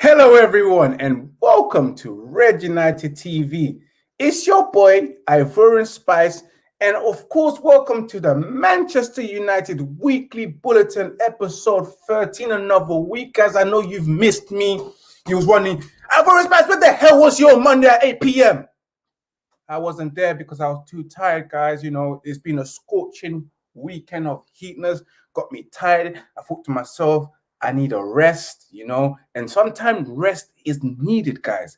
Hello, everyone, and welcome to Red United TV. It's your boy, Ivorian Spice, and of course, welcome to the Manchester United Weekly Bulletin, episode 13. Another week, guys. I know you've missed me. You was wondering, Ivorian Spice, what the hell was you on Monday at 8 p.m.? I wasn't there because I was too tired, guys. You know, it's been a scorching weekend of heatness, got me tired. I thought to myself, I need a rest, and sometimes rest is needed, guys.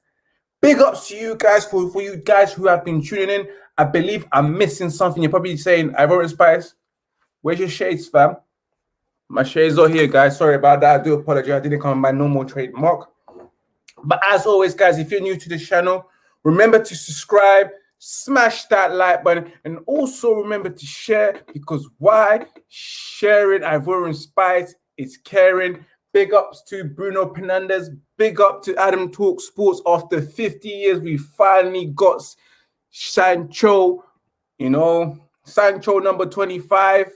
Big ups to you guys for you guys who have been tuning in. I believe I'm missing something. You're probably saying, Ivorian Spice, where's your shades, fam? My shades are here, guys. Sorry about that. I do apologize. I didn't come on my normal trademark. But as always, guys, if you're new to the channel, remember to subscribe, smash that like button, and also remember to share, because why? Sharing Ivorian Spice is caring. Big ups to Bruno Fernandes. Big up to Adam Talk Sports. After 50 years, we finally got Sancho, Sancho number 25.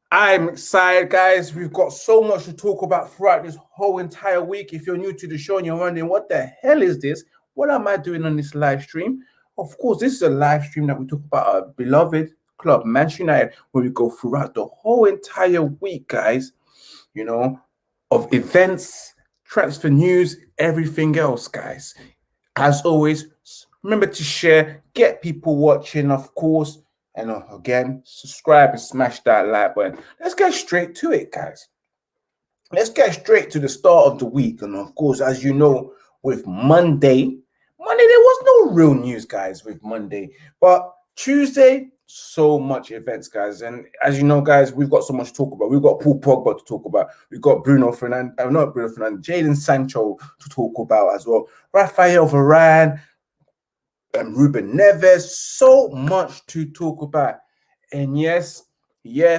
I'm excited, guys. We've got so much to talk about throughout this whole entire week. If you're new to the show and you're wondering, what the hell is this? What am I doing on this live stream? Of course, this is a live stream that we talk about our beloved club, Manchester United, where we go throughout the whole entire week, guys, of events, transfer news, everything else, guys. As always, remember to share, get people watching, of course, and again, subscribe and smash that like button. Let's get straight to it, guys. Let's get straight to the start of the week. And of course, as you know, with Monday, there was no real news, guys, with Monday. But Tuesday, so much events, guys. And as you know, guys, we've got so much to talk about. We've got Paul Pogba to talk about. We've got Jadon Sancho to talk about as well. Rafael Varane and Ruben Neves. So much to talk about. And yes. 2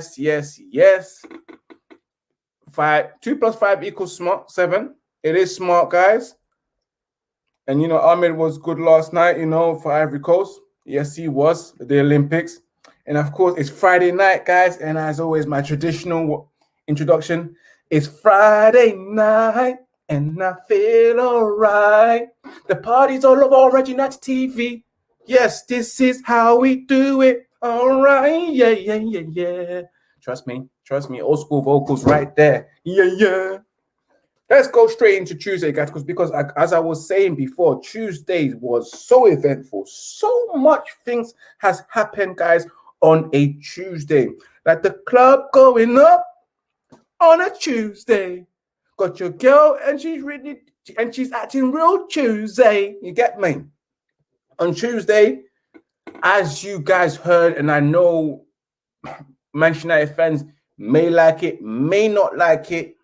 + 5 = smart. 7. It is smart, guys. And, Ahmed was good last night, for Ivory Coast. Yes, he was, the Olympics. And, of course, it's Friday night, guys. And as always, my traditional introduction is Friday night, and I feel all right. The party's all over Red United TV. Yes, this is how we do it. All right, yeah. Trust me. Old school vocals right there. Yeah. Let's go straight into Tuesday, guys, because as I was saying before, Tuesday was so eventful. So much things has happened, guys, on a Tuesday. Like the club going up on a Tuesday. Got your girl and she's acting real Tuesday. You get me? On Tuesday, as you guys heard, and I know Manchester United fans may like it, may not like it,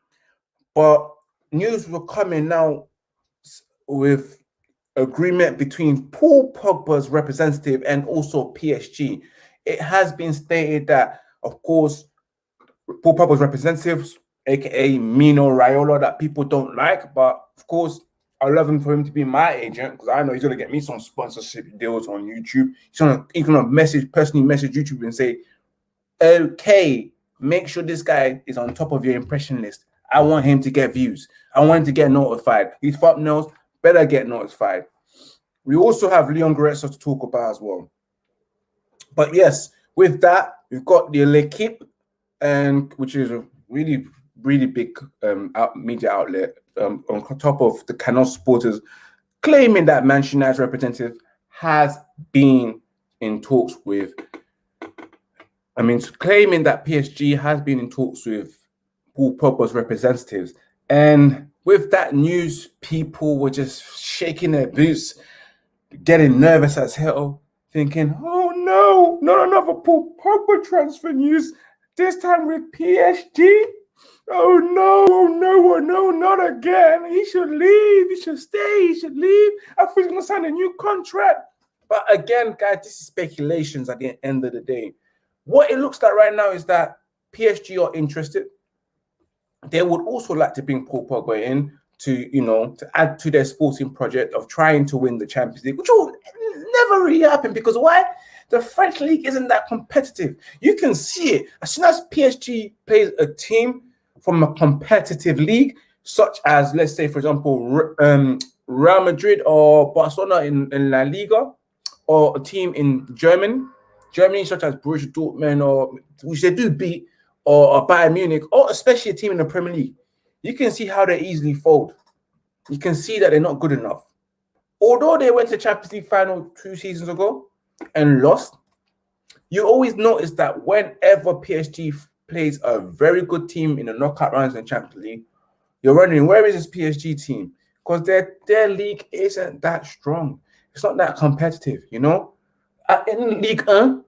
but news were coming now with agreement between Paul Pogba's representative and also PSG. It has been stated that, of course, Paul Pogba's representatives, aka Mino Raiola, that people don't like, but of course, I love him for him to be my agent, because I know he's gonna get me some sponsorship deals on YouTube. He's gonna personally message YouTube and say, okay, make sure this guy is on top of your impression list. I want him to get views. I want him to get notified. These thumbnails better get notified. We also have Leon Goretzka to talk about as well. But yes, with that, we've got the L'Equipe, which is a really, really big media outlet on top of the Canal supporters, claiming that Manchester United's representative has been in talks with, claiming that PSG has been in talks with Paul Pogba's representatives. And with that news, people were just shaking their boots, getting nervous as hell, thinking, oh no, not another Paul Pogba transfer news, this time with PSG. Oh no, not again. He should leave, he should stay, he should leave. I think he's going to sign a new contract. But again, guys, this is speculations at the end of the day. What it looks like right now is that PSG are interested. They would also like to bring Paul Pogba in to add to their sporting project of trying to win the Champions League, which will never really happen, because why? The French league isn't that competitive. You can see it. As soon as PSG plays a team from a competitive league, such as, let's say, for example, Real Madrid or Barcelona in La Liga, or a team in Germany, such as Borussia Dortmund, or which they do beat, or Bayern Munich, or especially a team in the Premier League, you can see how they easily fold. You can see that they're not good enough. Although they went to Champions League final 2 seasons ago and lost, you always notice that whenever PSG plays a very good team in the knockout rounds in the Champions League, you're wondering, where is this PSG team? Because their league isn't that strong. It's not that competitive, you know? In League 1,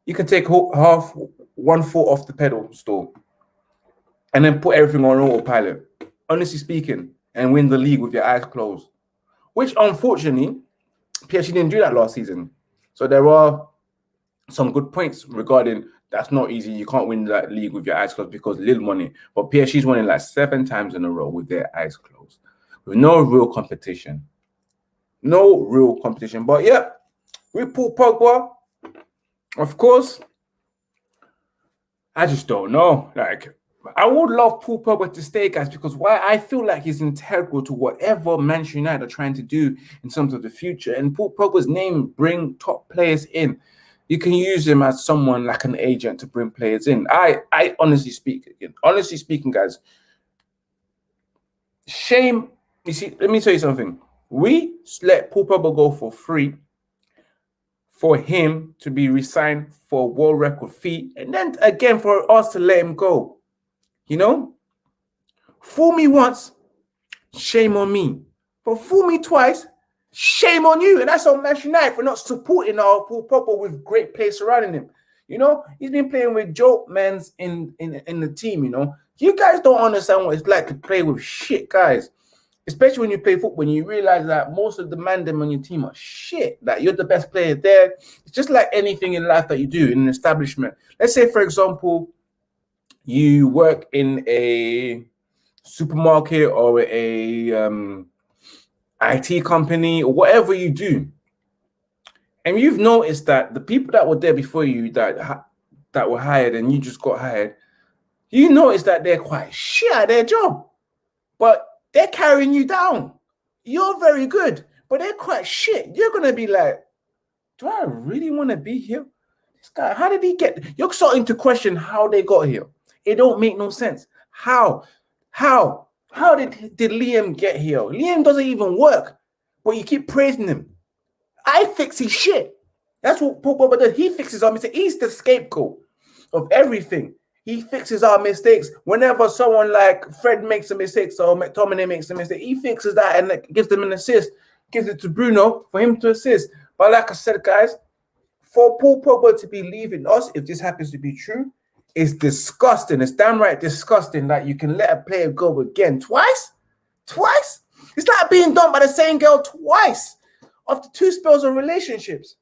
you can take half, 1 foot off the pedal store and then put everything on autopilot, honestly speaking, and win the league with your eyes closed. Which, unfortunately, PSG didn't do that last season. So there are some good points regarding that's not easy. You can't win that league with your eyes closed because little money. But PSG's won it like 7 times in a row with their eyes closed, with no real competition. No real competition. But yeah, with Paul Pogba, of course, I just don't know. Like, I would love Paul Pogba to stay, guys, because why? I feel like he's integral to whatever Manchester United are trying to do in terms of the future. And Paul Pogba's name bring top players in. You can use him as someone like an agent to bring players in. I honestly speaking, guys, shame. You see, let me tell you something. We let Paul Pogba go for free for him to be re-signed for a world record fee, and then again for us to let him go. You know? Fool me once, shame on me. But fool me twice, shame on you. And that's on Manchester United for not supporting our Paul Pogba with great players surrounding him. You know, he's been playing with joke mans in the team, you know. You guys don't understand what it's like to play with shit guys. Especially when you play football, when you realize that most of the men on your team are shit, that you're the best player there. It's just like anything in life that you do in an establishment. Let's say, for example, you work in a supermarket or a IT company or whatever you do, and you've noticed that the people that were there before you that were hired and you just got hired, you notice that they're quite shit at their job, but they're carrying you down. You're very good, but they're quite shit. You're going to be like, do I really want to be here? This guy, how did he get? You're starting to question how they got here. It don't make no sense. How did Liam get here? Liam doesn't even work, but you keep praising him. I fix his shit. That's what Pogba does. He fixes our mistakes. He's the scapegoat of everything. He fixes our mistakes. Whenever someone like Fred makes a mistake or McTominay makes a mistake, he fixes that and gives them an assist, gives it to Bruno for him to assist. But like I said, guys, for Paul Pogba to be leaving us, if this happens to be true, is disgusting. It's downright disgusting that you can let a player go again twice. It's like being done by the same girl twice after 2 spells of relationships.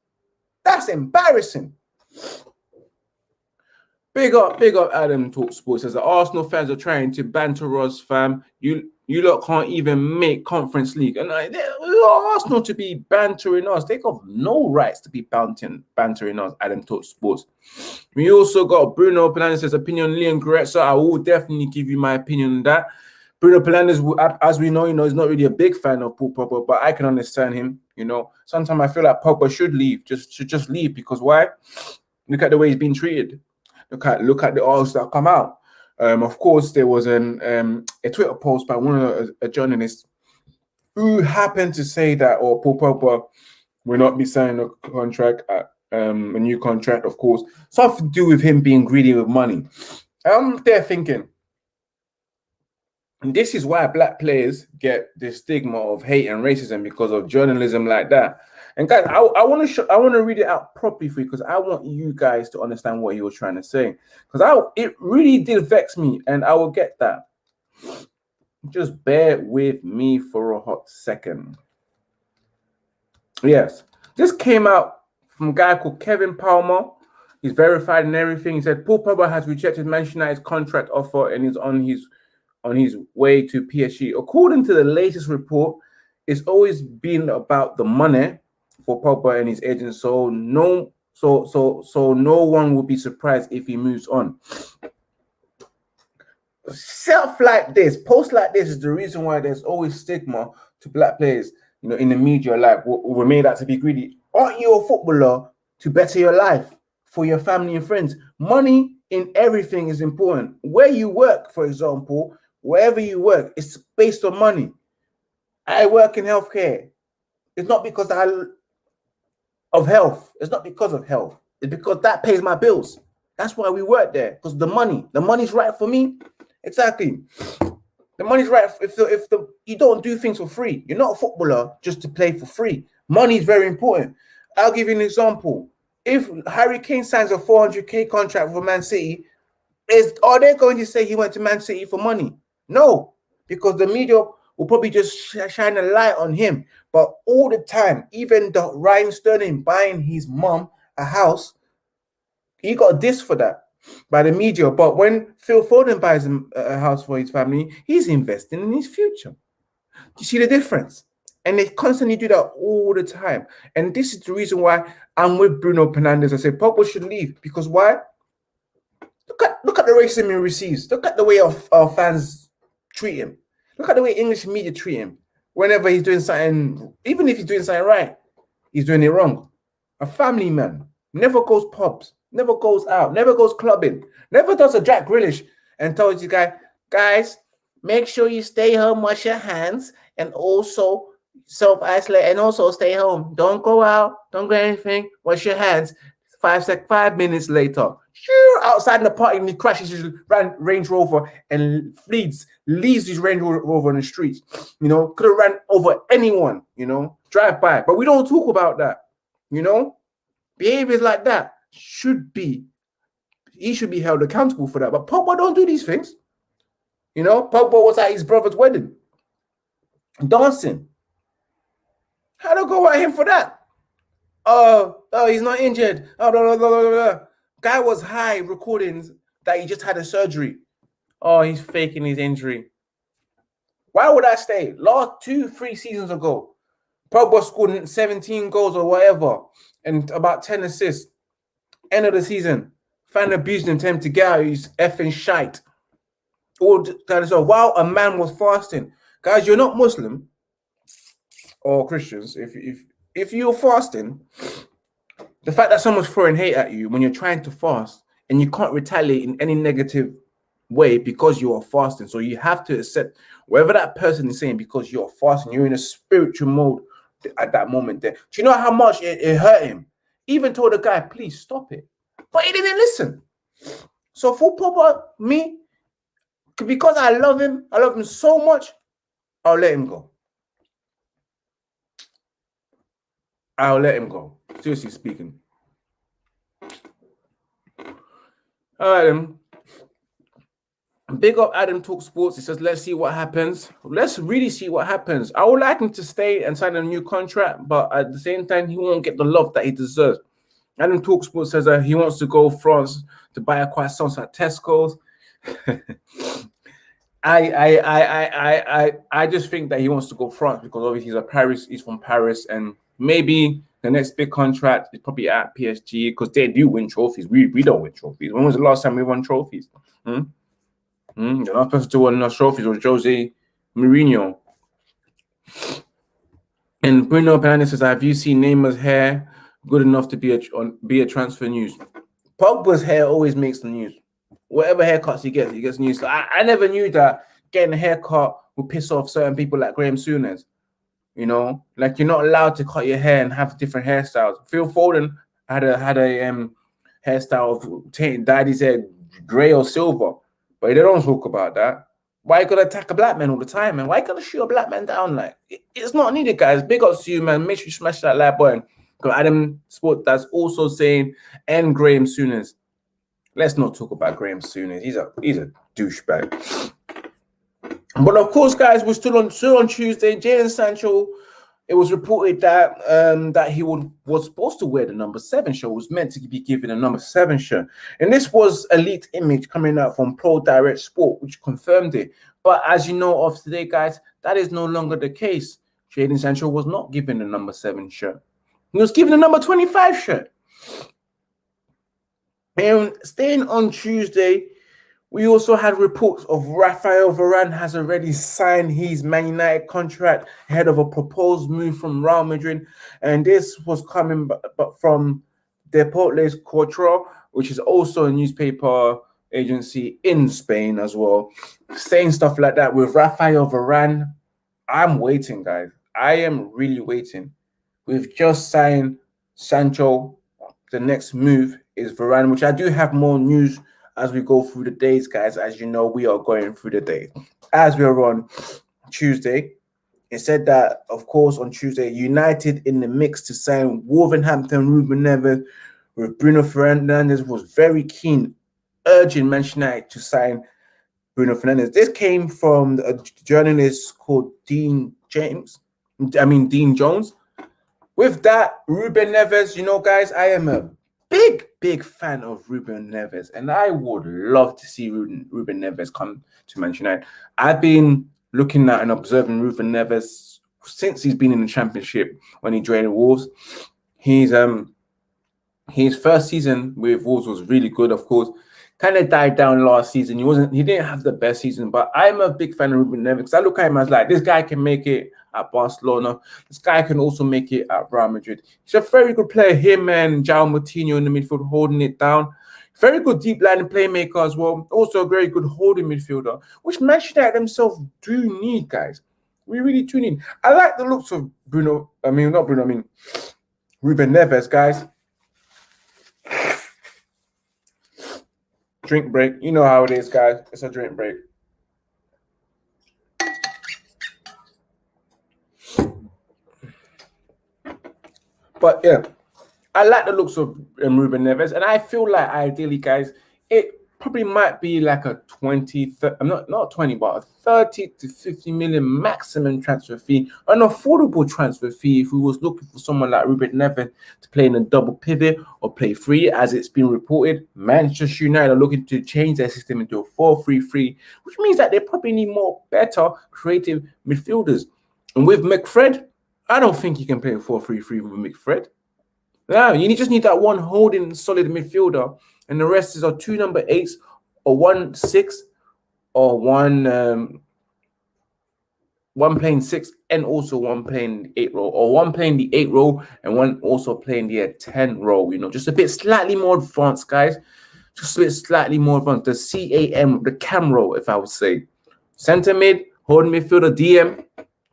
That's embarrassing. Big up Adam Talk Sports. Says the Arsenal fans are trying to banter us, fam. You lot can't even make Conference League. And we want Arsenal to be bantering us. They got no rights to be bantering us, Adam Talk Sports. We also got Bruno Fernandes says opinion on Leon Goretzka. I will definitely give you my opinion on that. Bruno Fernandes, as we know, is not really a big fan of Paul Pogba, but I can understand him. You know, sometimes I feel like Pogba should leave, should just leave, because why? Look at the way he's been treated. Look at the articles that come out. Of course, there was a Twitter post by one of a journalist who happened to say that, Paul Pogba will not be signing a contract, a new contract. Of course, something to do with him being greedy with money. I'm there thinking, and this is why black players get the stigma of hate and racism, because of journalism like that. And guys, I want to read it out properly for you, because I want you guys to understand what he was trying to say. Because it really did vex me, and I will get that. Just bear with me for a hot second. Yes, this came out from a guy called Kevin Palmer. He's verified and everything. He said Paul Pogba has rejected Manchester United's contract offer and is on his way to PSG. According to the latest report, it's always been about the money for Pogba and his agent, so no one will be surprised if he moves on. Self like this, post like this is the reason why there's always stigma to black players, you know, in the media, like we're made out to be greedy. Aren't you a footballer to better your life for your family and friends? Money in everything is important. Where you work, for example, wherever you work, it's based on money. I work in healthcare. It's not because of health. It's not because of health. It's because that pays my bills. That's why we work there, because the money's right for me. Exactly. The money's right. If you don't do things for free, you're not a footballer just to play for free. Money is very important. I'll give you an example. If Harry Kane signs a 400k contract for Man City, are they going to say he went to Man City for money? No, because the media will probably just shine a light on him. But all the time, even the Ryan Sterling buying his mum a house, he got dissed for that by the media. But when Phil Foden buys a house for his family, he's investing in his future. Do you see the difference? And they constantly do that all the time. And this is the reason why I'm with Bruno Fernandes. I say Pogba should leave, because why? Look at the racism he receives. Look at the way our fans treat him. Look at the way English media treat him. Whenever he's doing something, even if he's doing something right, he's doing it wrong. A family man never goes pubs, never goes out, never goes clubbing, never does a Jack Grealish and tells you guys, make sure you stay home, wash your hands, and also self-isolate, and also stay home. Don't go out, don't do anything, wash your hands. 5 minutes later, outside in the party, and he crashes his Range Rover and leaves his Range Rover on the streets. You know, could have ran over anyone, you know, drive by. But we don't talk about that, you know. Behaviors like that he should be held accountable for that. But Pogba don't do these things. You know, Pogba was at his brother's wedding, dancing. How do I go at him for that? Oh, he's not injured. Oh, blah, blah, blah, blah, blah. Guy was high recordings that he just had a surgery. Oh, he's faking his injury. Why would I stay? Last 2-3 seasons ago, Pogba scored 17 goals or whatever and about 10 assists. End of the season, fan abused him, telling him to get out. He's effing shite. All kind of stuff. While a man was fasting. Guys, you're not Muslim or Christians. If you're fasting, the fact that someone's throwing hate at you when you're trying to fast and you can't retaliate in any negative way because you are fasting. So you have to accept whatever that person is saying because you're fasting. You're in a spiritual mode at that moment there. Do you know how much it hurt him? Even told the guy, please stop it. But he didn't listen. So for Pogba, me, because I love him so much, I'll let him go. I'll let him go. Seriously speaking. All right, then. Big up Adam Talk Sports. He says, let's see what happens. Let's really see what happens. I would like him to stay and sign a new contract, but at the same time, he won't get the love that he deserves. Adam Talk Sports says that he wants to go France to buy a croissants at Tesco's. I just think that he wants to go France because obviously he's from Paris, and maybe the next big contract is probably at PSG because they do win trophies. We don't win trophies. When was the last time we won trophies? The last person to win trophies was Jose Mourinho. And Bruno Fernandes says, have you seen Neymar's hair good enough to be a transfer news? Pogba's hair always makes the news. Whatever haircuts he gets news. So I never knew that getting a haircut would piss off certain people like Graham Souness. You know, like you're not allowed to cut your hair and have different hairstyles. Phil Foden had a hairstyle of dyed his hair gray or silver, but they don't talk about that. Why you gotta attack a black man all the time, man? Why you gotta shoot a black man down? Like it's not needed, guys. Big ups to you, man. Make sure you smash that like button. Because Adam Sport that's also saying, and Graham Souness. Let's not talk about Graham Souness. He's a douchebag. But of course, guys, we're still on Tuesday. Jadon Sancho, it was reported that that he was supposed to wear the number 7 shirt, was meant to be given a number 7 shirt. And this was a leaked image coming out from Pro Direct Sport, which confirmed it. But as you know of today, guys, that is no longer the case. Jadon Sancho was not given the number 7 shirt. He was given the number 25 shirt. And staying on Tuesday, We also had reports of Rafael Varane has already signed his Man United contract ahead of a proposed move from Real Madrid. And this was coming but from Deportes Cuatro, which is also a newspaper agency in Spain as well, saying stuff like that. With Rafael Varane, I'm waiting, guys. I am really waiting. We've just signed Sancho. The next move is Varane, which I do have more news as we go through the days, guys. As you know, we are going through the days. As we're on Tuesday, it said that, of course, on Tuesday, United in the mix to sign Wolverhampton Ruben Neves, with Bruno Fernandes was very keen, urging Manchester United to sign Bruno Fernandes. This came from a journalist called Dean Jones. With that, Ruben Neves, you know, guys, I am a big fan of Ruben Neves, and I would love to see Ruben Neves come to Manchester United. I've been looking at and observing Ruben Neves since he's been in the Championship when he joined Wolves. His first season with Wolves was really good, of course. Kind of died down last season. He didn't have the best season, but I'm a big fan of Ruben Neves because I look at him as like, this guy can make it at Barcelona. This guy can also make it at Real Madrid. He's a very good player. Him and João Moutinho in the midfield holding it down. Very good deep line playmaker as well. Also a very good holding midfielder, which Manchester United themselves do need, guys. We really do need. I like the looks of Ruben Neves, guys. Drink break. You know how it is, guys. It's a drink break. But yeah, I like the looks of Ruben Neves, and I feel like ideally, guys, it probably might be like a 20, not 20, but a 30 to 50 million maximum transfer fee, an affordable transfer fee if we was looking for someone like Ruben Neves to play in a double pivot or play free, as it's been reported. Manchester United are looking to change their system into a 4-3-3, which means that they probably need more better creative midfielders. And with McFred, I don't think you can play a 4-3-3 with McFred. No, you just need that one holding solid midfielder, and the rest is our 2 number 8s, or 1 6, or one playing 6 and also one playing 8 role, or one playing the 8 role and one also playing the 10 role. You know, just a bit slightly more advanced, guys. Just a bit slightly more advanced. The CAM, the cam role, if I would say. Centre mid, holding midfielder,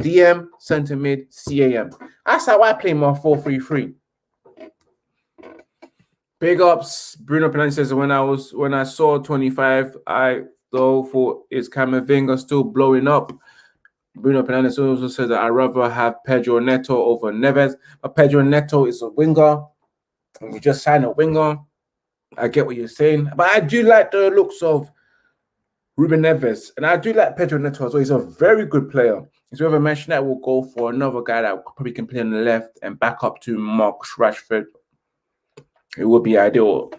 DM, centre mid, CAM. That's how I play my 4-3-3. Big ups, Bruno Fernandes says, when I saw 25, I though thought is Camavinga still blowing up. Bruno Fernandes also says that I'd rather have Pedro Neto over Neves, but Pedro Neto is a winger, and we just signed a winger. I get what you're saying, but I do like the looks of Ruben Neves, and I do like Pedro Neto as well. He's a very good player. It's whether Manchester United will go for another guy that probably can play on the left and back up to Marcus Rashford. It would be ideal.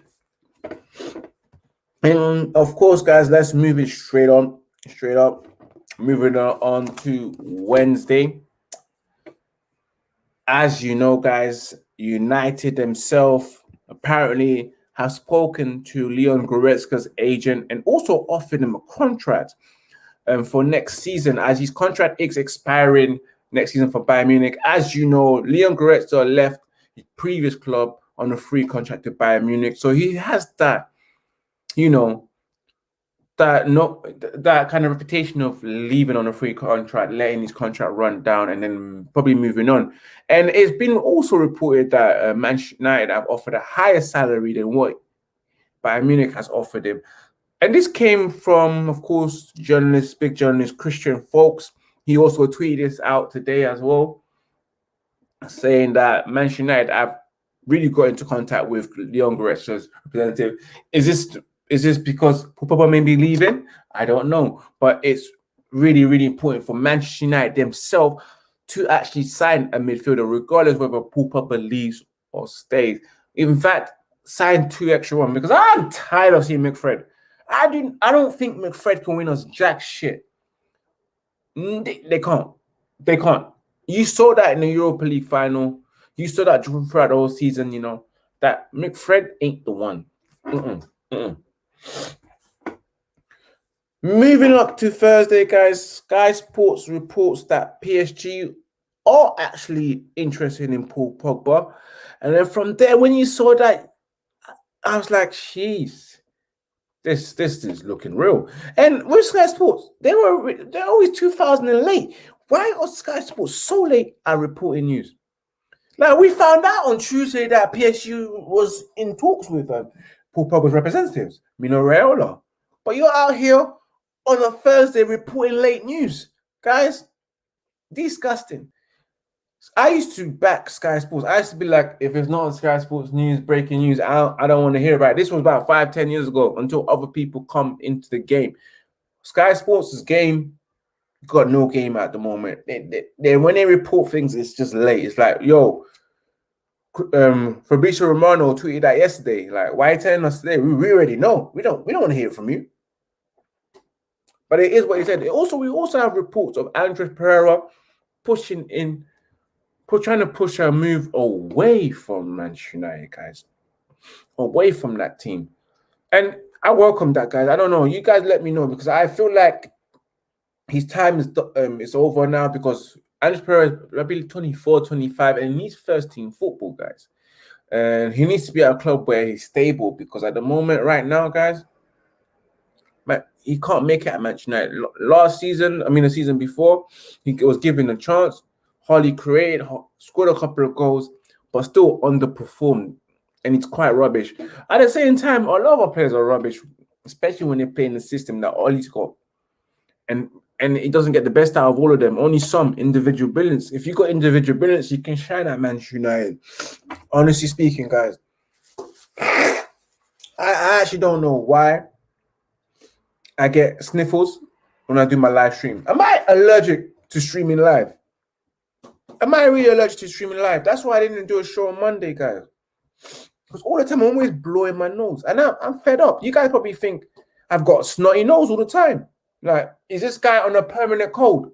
And of course, guys, let's move it straight up. Moving on to Wednesday. As you know, guys, United themselves apparently have spoken to Leon Goretzka's agent and also offered him a contract for next season, as his contract is expiring next season for Bayern Munich. As you know, Leon Goretzka left his previous club on a free contract to Bayern Munich. So he has that, you know, that kind of reputation of leaving on a free contract, letting his contract run down, and then probably moving on. And it's been also reported that Manchester United have offered a higher salary than what Bayern Munich has offered him. And this came from, of course, big journalist Christian Folks. He also tweeted this out today as well, saying that Manchester United have really got into contact with Leon Goretzka's representative. Is this because Pogba may be leaving? I don't know. But it's really, really important for Manchester United themselves to actually sign a midfielder, regardless whether Pogba leaves or stays. In fact, sign 2 extra ones, because I'm tired of seeing McFred. I don't think McFred can win us jack shit. They can't. They can't. You saw that in the Europa League final. You saw that throughout the whole season, you know, that McFred ain't the one. Moving up to Thursday, guys. Sky Sports reports that PSG are actually interested in Paul Pogba. And then from there, when you saw that, I was like, jeez, this is looking real. And with Sky Sports, they're always 2000 and late. Why are Sky Sports so late at reporting news? Like, we found out on Tuesday that PSG was in talks with Paul Pogba's representatives, Mino Raiola. But you're out here on a Thursday reporting late news. Guys, disgusting. I used to back Sky Sports. I used to be like, if it's not on Sky Sports news, breaking news, I don't want to hear about it. This was about 5-10 years ago until other people come into the game. Sky Sports' game got no game at the moment. They when they report things, it's just late. It's like, yo, Fabrizio Romano tweeted that yesterday. Like, why are you telling us today? We already know. We don't want to hear from you. But it is what he said. We also have reports of Andres Pereira trying to push a move away from Manchester United, guys. Away from that team. And I welcome that, guys. I don't know. You guys let me know, because I feel like his time is over now, because Andres Pereira is probably 24, 25, and he needs first team football, guys. And he needs to be at a club where he's stable, because at the moment, right now, guys, he can't make it at Manchester United. Last season, the season before, he was given a chance. Hardly created, scored a couple of goals, but still underperformed. And it's quite rubbish. At the same time, a lot of our players are rubbish, especially when they play in the system that Ollie's got. And it doesn't get the best out of all of them. Only some individual brilliance. If you got individual brilliance, you can shine at Manchester United. Honestly speaking, guys, I actually don't know why I get sniffles when I do my live stream. Am I allergic to streaming live? Am I really allergic to streaming live? That's why I didn't do a show on Monday, guys. Because all the time I'm always blowing my nose. And I'm fed up. You guys probably think I've got a snotty nose all the time. Like, is this guy on a permanent cold?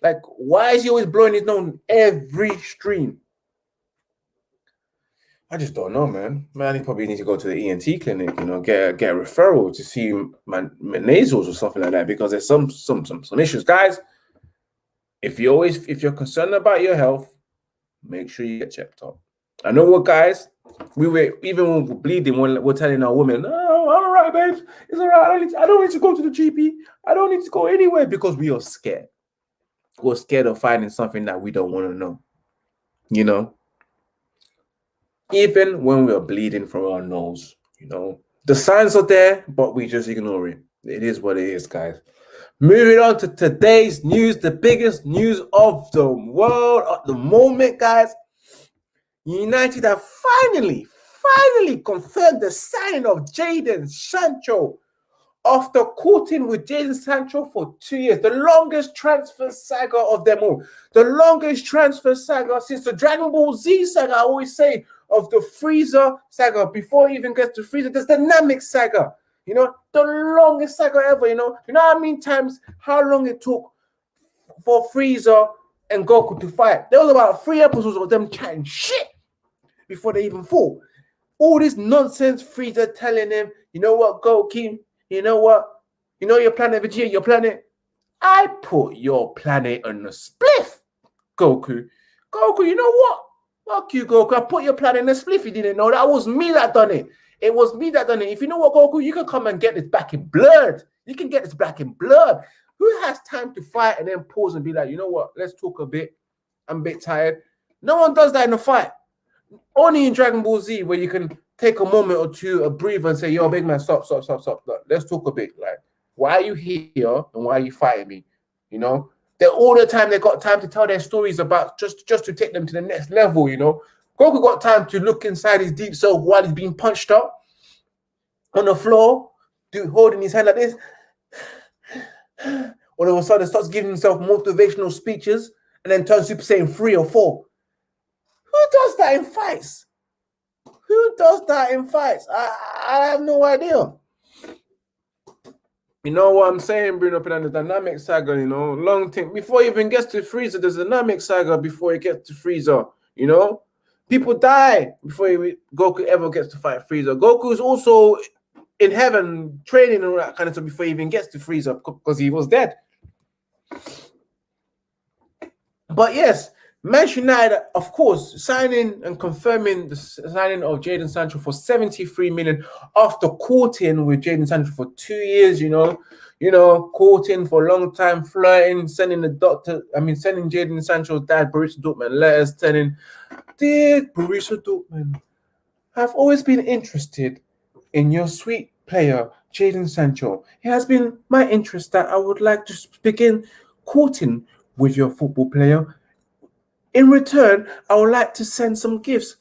Like, why is he always blowing his nose every stream? I just don't know, man. Man, he probably needs to go to the ENT clinic, get a referral to see my nasals or something like that, because there's some issues. Guys, if you're concerned about your health, make sure you get checked up. I know what, guys, even when we're bleeding, we're telling our women, "Oh, all right, babes, it's all right. I don't need to go to the GP. I don't need to go anywhere," because we are scared. We're scared of finding something that we don't want to know. Even when we are bleeding from our nose, the signs are there, but we just ignore it. It is what it is, guys. Moving on to today's news, the biggest news of the world at the moment, guys. United have finally confirmed the signing of Jadon Sancho after courting with Jadon Sancho for 2 years. The longest transfer saga of them all. The longest transfer saga since the Dragon Ball Z saga, I always say, of the Freezer saga. Before it even gets to Freezer, there's the Namek saga. The longest saga ever, You know how long it took for Freezer and Goku to fight? There was about 3 episodes of them chatting shit before they even fought. All this nonsense, Freezer telling him, "You know what, Goku? You know what? You know your planet, Vegeta, your planet? I put your planet on a spliff, Goku. Goku, you know what? Fuck you, Goku. I put your planet in a spliff. You didn't know. That was me that done it. It was me that done it. If you know what, Goku, you can come and get this back in blood. You can get this back in blood. Who has time to fight and then pause and be like, you know what? Let's talk a bit. I'm a bit tired. No one does that in a fight. Only in Dragon Ball Z, where you can take a moment or two, a breather, and say, yo, big man, stop. Let's talk a bit. Like, why are you here and why are you fighting me? They're all the time, they got time to tell their stories about just to take them to the next level, Goku got time to look inside his deep self while he's being punched up on the floor, holding his hand like this. All of a sudden starts giving himself motivational speeches and then turns Super Saiyan 3 or 4. Who does that in fights? I have no idea. You know what I'm saying, Bruno Fernandes, the Namek saga, long thing. Before it even gets to Freezer, there's a Namek saga before it gets to Freezer, People die before Goku ever gets to fight Freezer. Goku is also in heaven training and all that kind of stuff before he even gets to freeze up because he was dead. But yes, Manchester United, of course, signing and confirming the signing of Jadon Sancho for 73 million after courting with Jadon Sancho for 2 years, courting for a long time, flirting, sending Jadon Sancho's dad, Borussia Dortmund, letters telling, dear Borussia Dortmund, I've always been interested in your sweet player, Jadon Sancho. It has been my interest that I would like to begin courting with your football player. In return, I would like to send some gifts.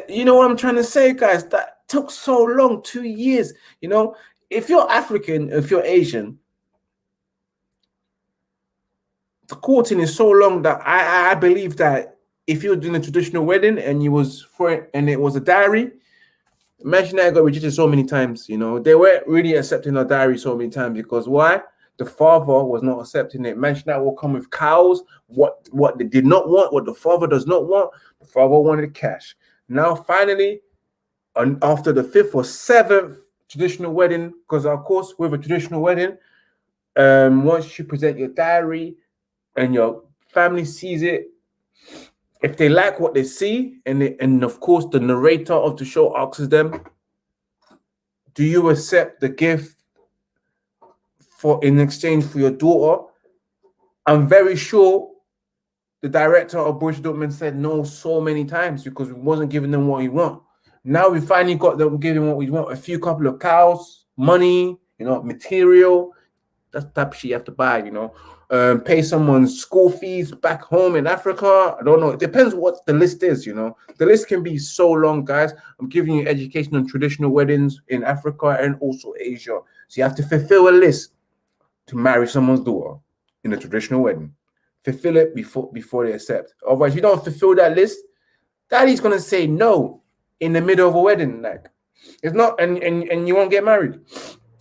You know what I'm trying to say, guys? That took so long, 2 years. If you're African, if you're Asian, the courting is so long that I believe that if you're doing a traditional wedding and it was a diary, Manchester United got rejected so many times. They weren't really accepting a diary so many times because why? The father was not accepting it. Manchester United will come with cows. What they did not want, what the father does not want. The father wanted cash. Now, finally, after the 5th or 7th traditional wedding, because of course, with a traditional wedding, once you present your diary and your family sees it, if they like what they see, and of course the narrator of the show asks them, do you accept the gift in exchange for your daughter? I'm very sure the director of Borussia Dortmund said no so many times because we wasn't giving them what we want. Now we finally got them giving what we want: a couple of cows, money, material. That's the type of shit you have to buy, pay someone's school fees back home in Africa. I don't know. It depends what the list is, The list can be so long, guys. I'm giving you education on traditional weddings in Africa and also Asia. So you have to fulfill a list to marry someone's daughter in a traditional wedding. Fulfill it before they accept. Otherwise, you don't fulfill that list, daddy's going to say no in the middle of a wedding. Like, it's not, and you won't get married.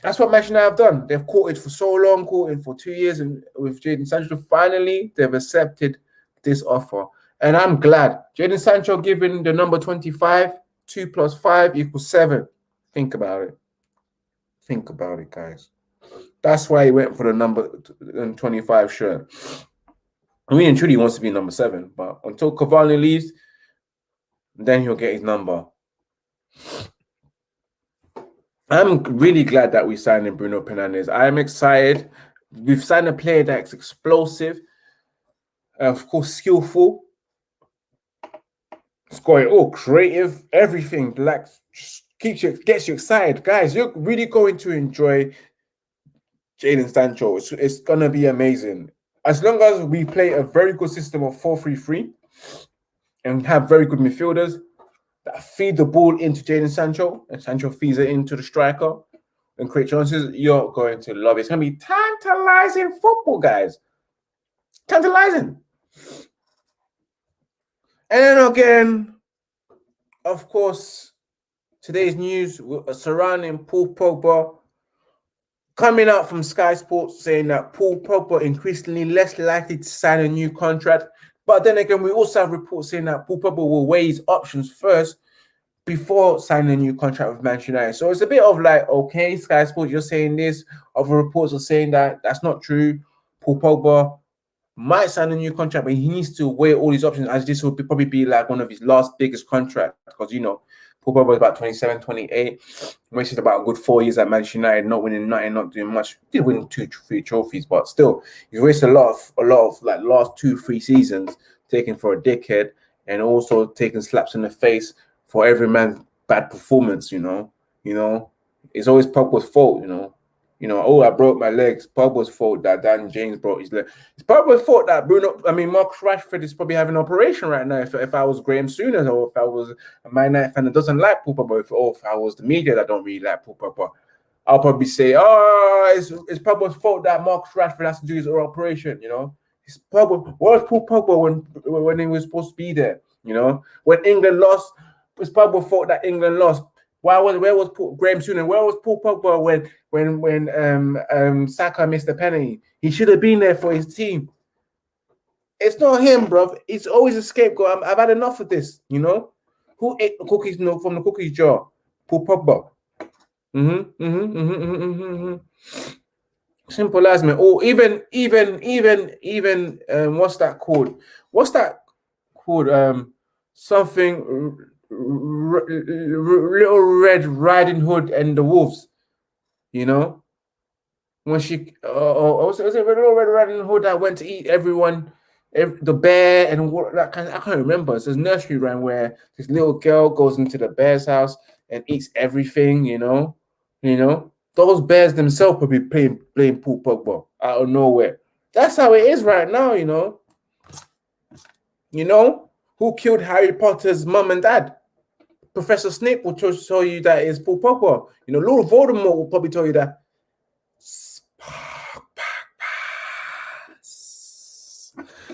That's what Manchester United have done. They've courted for so long, courting for 2 years, and with Jadon Sancho, finally, they've accepted this offer. And I'm glad. Jadon Sancho given the number 25, 2 plus 5 equals 7. Think about it. Think about it, guys. That's why he went for the number 25 shirt. I mean, truly, he wants to be number 7, but until Cavani leaves, then he'll get his number. I'm really glad that we signed in Bruno Fernandes. I'm excited. We've signed a player that's explosive, of course, skillful, scoring, creative, everything. Like, just gets you excited, guys. You're really going to enjoy Jadon Sancho. It's gonna be amazing. As long as we play a very good system of 4-3-3 and have very good midfielders that feed the ball into Jadon Sancho, and Sancho feeds it into the striker and create chances, you're going to love it. It's going to be tantalizing football, guys. Tantalizing. And then again, of course, today's news surrounding Paul Pogba coming out from Sky Sports saying that Paul Pogba increasingly less likely to sign a new contract. But then again, we also have reports saying that Paul Pogba will weigh his options first before signing a new contract with Manchester United. So it's a bit of like, okay, Sky Sports, you're saying this. Other reports are saying that that's not true. Paul Pogba might sign a new contract, but he needs to weigh all his options, as this will probably be like one of his last biggest contracts. Because, Paul Pogba was about 27, 28. Wasted about a good 4 years at Manchester United, not winning nothing, not doing much. He did win 2-3 trophies, but still, he's wasted a lot of like last 2-3 seasons taken for a dickhead and also taking slaps in the face for every man's bad performance. It's always Pogba's fault. I broke my legs. Pogba's fault that Dan James broke his leg. It's Pogba's fault that Marcus Rashford is probably having an operation right now. If I was Graham Souness, or if I was a Man United fan that doesn't like Paul Pogba, if I was the media that don't really like Paul Pogba, I'll probably say, it's Pogba's fault that Marcus Rashford has to do his operation. It's Pogba. Where was Paul Pogba when he was supposed to be there? When England lost, it's Pogba's fault that England lost. Where was Graham Souness? Where was Paul Pogba when Saka missed a penalty? He should have been there for his team. It's not him, bro. It's always a scapegoat. I've had enough of this. Who ate the cookies from the cookies jar? Paul Pogba. Simple as, man. Or even what's that called? What's that called? Something Little Red Riding Hood and the Wolves. You know, when she was it Little Red Riding Hood that went to eat everyone, the bear and what that kind. I can't remember. It's this nursery rhyme where this little girl goes into the bear's house and eats everything. Those bears themselves will be playing Paul Pogba out of nowhere. That's how it is right now. Who killed Harry Potter's mum and dad? Professor Snape will tell you that it's Paul Pogba. Lord Voldemort will probably tell you that.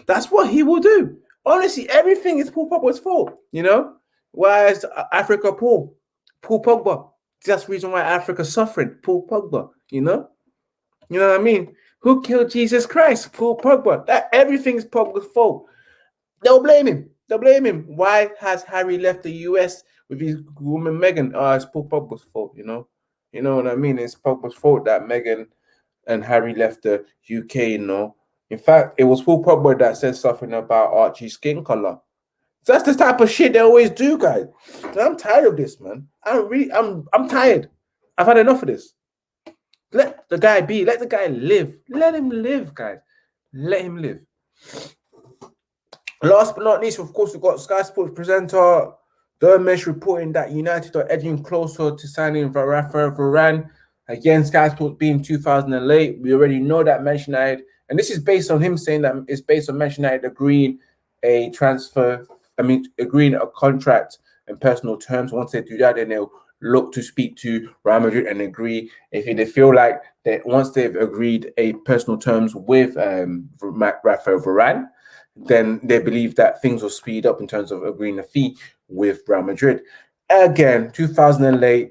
That's what he will do. Honestly, everything is Paul Pogba's fault. Why is Africa poor? Paul Pogba. That's the reason why Africa's suffering. Paul Pogba. You know what I mean? Who killed Jesus Christ? Paul Pogba. That everything's Pogba's fault. They'll blame him. Why has Harry left the US with his woman Meghan? It's Paul Pogba's fault. You know what I mean? It's Pogba's fault that Meghan and Harry left the UK. In fact, it was Paul Pogba that said something about Archie's skin color. That's the type of shit they always do, guys. And I'm tired of this, man. I'm tired. I've had enough of this. Let the guy be. Let the guy live. Let him live, guys. Let him live. Last but not least, of course, we've got Sky Sports presenter Dermish reporting that United are edging closer to signing Rafa Varane. Again, Sky Sports being 2008. We already know that Manchester United, and this is based on him saying that it's based on Manchester United agreeing agreeing a contract and personal terms. Once they do that, then they'll look to speak to Real Madrid and agree. If they feel like that once they've agreed a personal terms with Rafa Varane, then they believe that things will speed up in terms of agreeing a fee with Real Madrid. Again, 2008.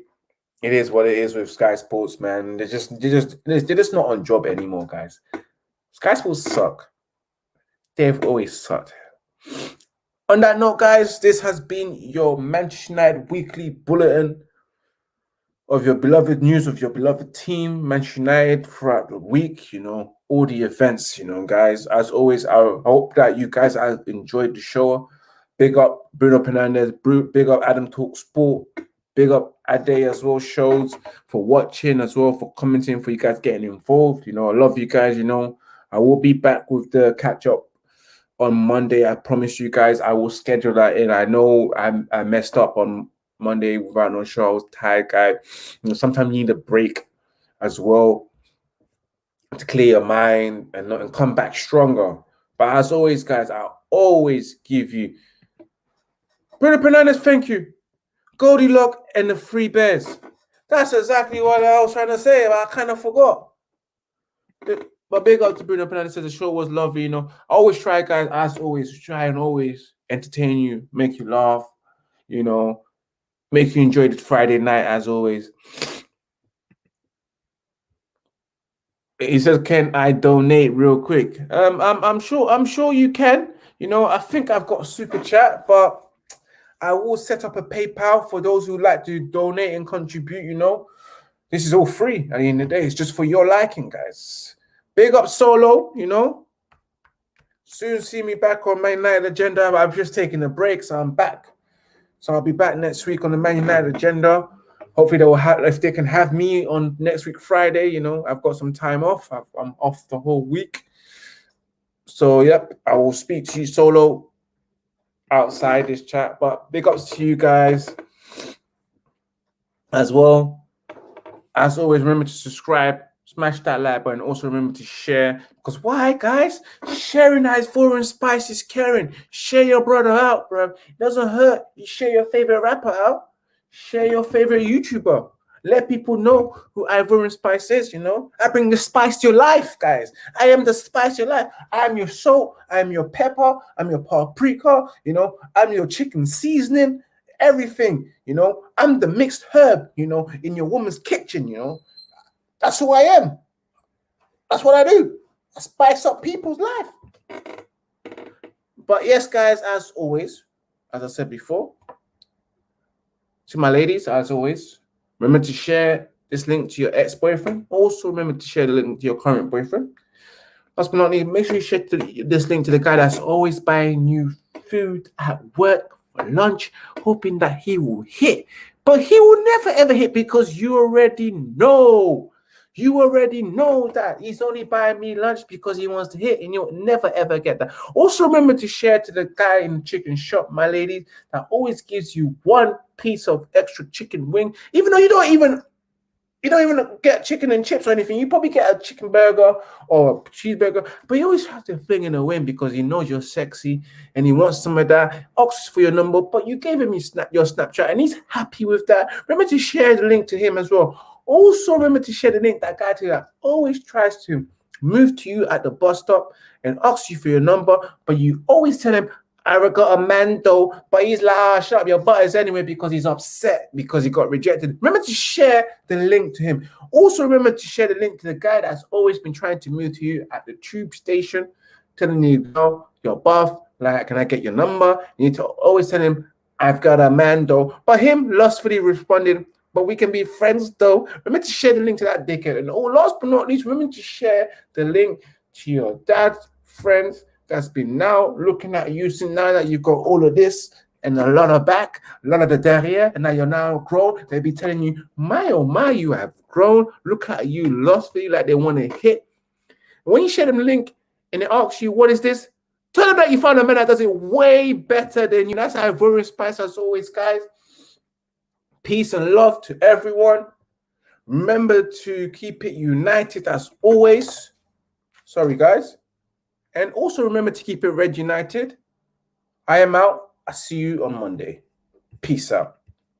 It is what it is with Sky Sports, man. They're just not on job anymore, guys. Sky Sports suck. They've always sucked. On that note, guys, this has been your Manchester United weekly bulletin of your beloved news of your beloved team, Manchester United, throughout the week. All the events, guys. As always, I hope that you guys have enjoyed the show. Big up Bruno Fernandes, big up Adam Talk Sport, big up Ade as well, shows for watching as well, for commenting, for you guys getting involved. I love you guys. I will be back with the catch up on Monday. I promise you guys I will schedule that in. I know I messed up on Monday without no show. I was tired, guys. Sometimes you need a break as well to clear your mind and come back stronger. But as always, guys, I'll always give you Bruno Fernandes, thank you. Goldilocks and the Three Bears. That's exactly what I was trying to say, but I kind of forgot. But big up to Bruno Fernandes. Says the show was lovely. I always try, guys, as always, try and always entertain you, make you laugh, make you enjoy the Friday night as always. He says, "Can I donate real quick?" I'm sure you can. I think I've got a super chat, but I will set up a PayPal for those who like to donate and contribute. This is all free at the end of the day. It's just for your liking, guys. Big up Solo. Soon see me back on Man United Agenda. I've just taken a break, so I'm back. So I'll be back next week on the Man United Agenda. Hopefully they will if they can have me on next week Friday. I've got some time off. I'm off the whole week. So yep, I will speak to you Solo outside this chat. But big ups to you guys as well. As always, remember to subscribe, smash that like button. Also remember to share. Because why, guys? Sharing that is foreign spice is caring. Share your brother out, bro. It doesn't hurt. You share your favorite rapper out. Share your favorite YouTuber. Let people know who Ivorian Spice is, I bring the spice to your life, guys. I am the spice to your life. I am your salt. I am your pepper. I'm your paprika. I'm your chicken seasoning. Everything, I'm the mixed herb, in your woman's kitchen, That's who I am. That's what I do. I spice up people's life. But yes, guys, as always, as I said before, to my ladies, as always, remember to share this link to your ex-boyfriend. Also remember to share the link to your current boyfriend. Last but not least, make sure you share this link to the guy that's always buying new food at work for lunch, hoping that he will hit. But he will never ever hit because you already know. You already know that he's only buying me lunch because he wants to hit, and you'll never ever get that. Also, remember to share to the guy in the chicken shop, my ladies, that always gives you one piece of extra chicken wing, even though you don't even get chicken and chips or anything. You probably get a chicken burger or a cheeseburger, but he always has to fling in a win because he knows you're sexy and he wants some of that. Asks for your number, but you gave him your Snapchat and he's happy with that. Remember to share the link to him as well. Also, remember to share the link that guy to that always tries to move to you at the bus stop and asks you for your number, but you always tell him, I got a man though, but he's like, shut up your butters anyway because he's upset because he got rejected. Remember to share the link to him. Also, remember to share the link to the guy that's always been trying to move to you at the tube station, telling you, girl, you're buff, like, can I get your number? You need to always tell him, I've got a man though, but him lustfully responding, but we can be friends though. Remember to share the link to that dickhead. And last but not least, remember to share the link to your dad's friends that's been now looking at you since now that you've got all of this and a lot of back, a lot of the derriere, and now you're now grown. They'll be telling you, my oh my, you have grown. Look at you lustfully like they want to hit. When you share them the link and they ask you, what is this? Tell them that you found a man that does it way better than you. That's how Ivorian Spice as always, guys. Peace and love to everyone. Remember to keep it united as always. Sorry, guys. And also remember to keep it red united. I am out. I'll see you on Monday. Peace out.